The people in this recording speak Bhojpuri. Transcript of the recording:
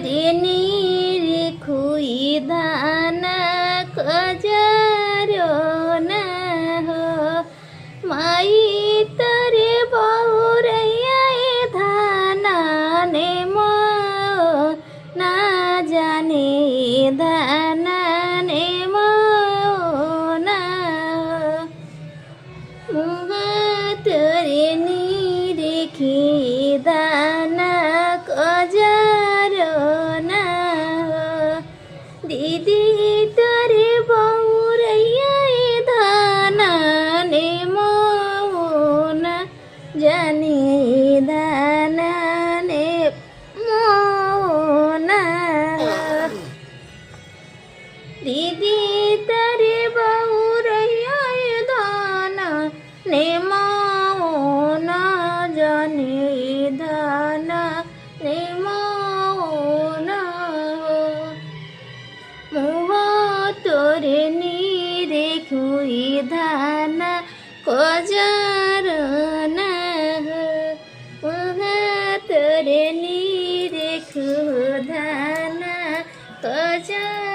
तोरे निरखुई दाना कजरो न हो माई तोरे बहुरैया धाना ने मो ना जाने दाना ने मो ना मुहा तोरे निरखी दाना कजरो ना हो दीदी तोरे बहुरैया धाना ने मोना जाने दाना ने मोना दीदी तोरे बहुरैया धाना ने मोना जाने दाना ने मोना मुहा तोरे निरखुई दाना कजरो ना हो मुहा तोरे निरखु दाना कजरो